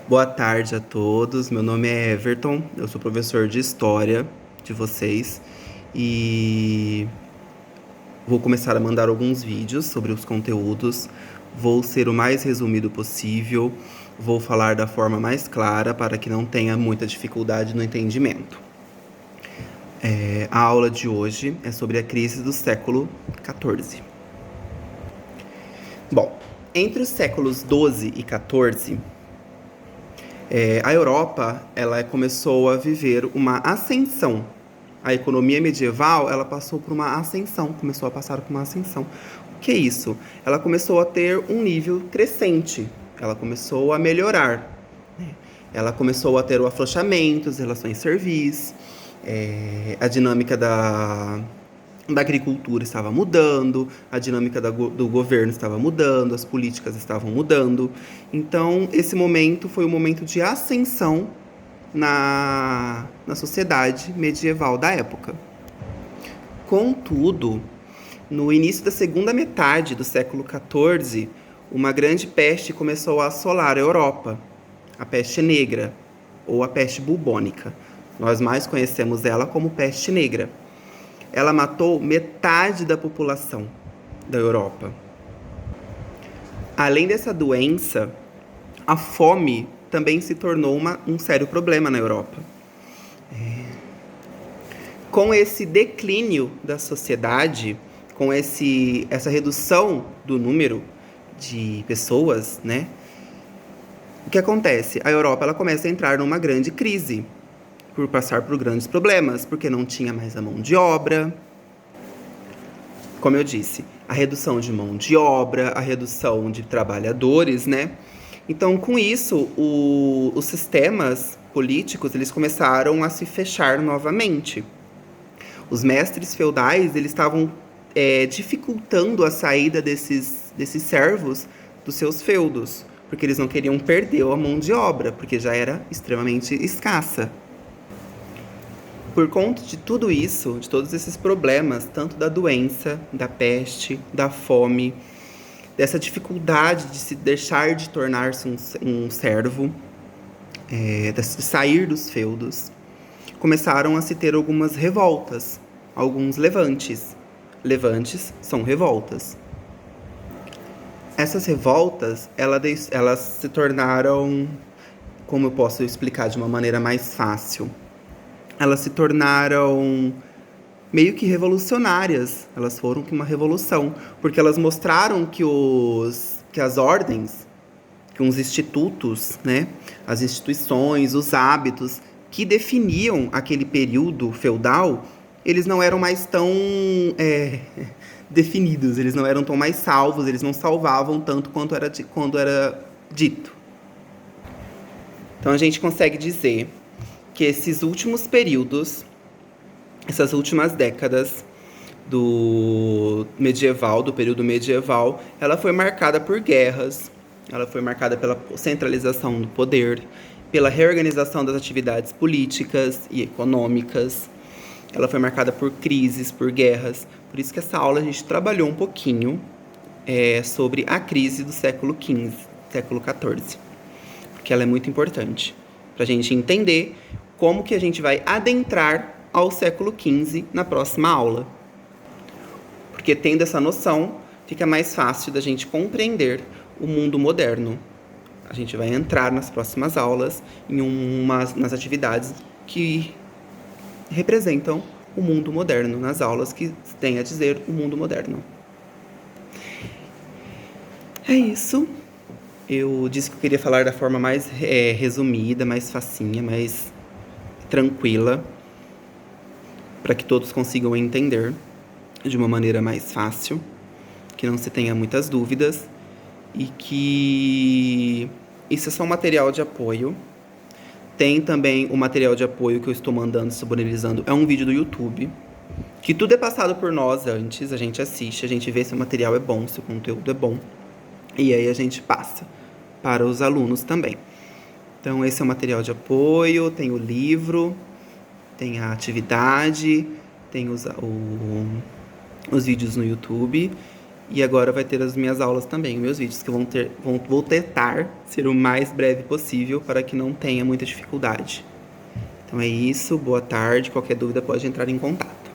Boa tarde a todos. Meu nome é Everton, eu sou professor de História de vocês e vou começar a mandar alguns vídeos sobre os conteúdos. Vou ser o mais resumido possível, vou falar da forma mais clara para que não tenha muita dificuldade no entendimento. A aula de hoje é sobre a crise do século XIV. Bom, entre os séculos XII e XIV, a Europa ela começou a viver uma ascensão. A economia medieval ela passou por uma ascensão, começou a passar por uma ascensão. O que é isso? Ela começou a ter um nível crescente, ela começou a melhorar. Ela começou a ter o afrouxamento, as relações servis, a dinâmica da agricultura estava mudando, a dinâmica do governo estava mudando, as políticas estavam mudando. Então, esse momento foi um momento de ascensão na sociedade medieval da época. Contudo, no início da segunda metade do século XIV, uma grande peste começou a assolar a Europa, a peste negra, ou a peste bubônica. Nós mais conhecemos ela como peste negra. Ela matou metade da população da Europa. Além dessa doença, a fome também se tornou um sério problema na Europa. Com esse declínio da sociedade, com essa redução do número de pessoas, né? O que acontece? A Europa ela começa a entrar numa grande crise, por passar por grandes problemas, porque não tinha mais a mão de obra. Como eu disse, a redução de mão de obra, a redução de trabalhadores, né? Então, com isso, os sistemas políticos, eles começaram a se fechar novamente. Os mestres feudais, eles estavam dificultando a saída desses servos dos seus feudos, porque eles não queriam perder a mão de obra, porque já era extremamente escassa. Por conta de tudo isso, de todos esses problemas, tanto da doença, da peste, da fome, dessa dificuldade de se deixar de tornar-se um servo, de sair dos feudos, começaram a se ter algumas revoltas, alguns levantes. Levantes são revoltas. Essas revoltas, elas se tornaram, como eu posso explicar de uma maneira mais fácil, elas se tornaram meio que revolucionárias. Elas foram uma revolução, porque elas mostraram que as ordens, que os institutos, né, as instituições, os hábitos que definiam aquele período feudal, eles não eram mais tão definidos, eles não eram tão mais salvos, eles não salvavam tanto quanto era dito. Então a gente consegue dizer que esses últimos períodos, essas últimas décadas do período medieval, ela foi marcada por guerras, ela foi marcada pela centralização do poder, pela reorganização das atividades políticas e econômicas, ela foi marcada por crises, por guerras. Por isso que essa aula a gente trabalhou um pouquinho sobre a crise do século XV, século XIV, porque ela é muito importante para a gente entender como que a gente vai adentrar ao século XV na próxima aula. Porque tendo essa noção, fica mais fácil da gente compreender o mundo moderno. A gente vai entrar nas próximas aulas nas atividades que representam o mundo moderno, nas aulas que têm a dizer o mundo moderno. É isso. Eu disse que eu queria falar da forma mais resumida, mais facinha, mais tranquila, para que todos consigam entender de uma maneira mais fácil, que não se tenha muitas dúvidas e que isso é só um material de apoio. Tem também o material de apoio que eu estou mandando, disponibilizando, é um vídeo do YouTube, que tudo é passado por nós antes, a gente assiste, a gente vê se o material é bom, se o conteúdo é bom, e aí a gente passa para os alunos também. Então, esse é o material de apoio, tem o livro, tem a atividade, tem os vídeos no YouTube E agora vai ter as minhas aulas também, os meus vídeos, que vou tentar ser o mais breve possível para que não tenha muita dificuldade. Então é isso, boa tarde, qualquer dúvida pode entrar em contato.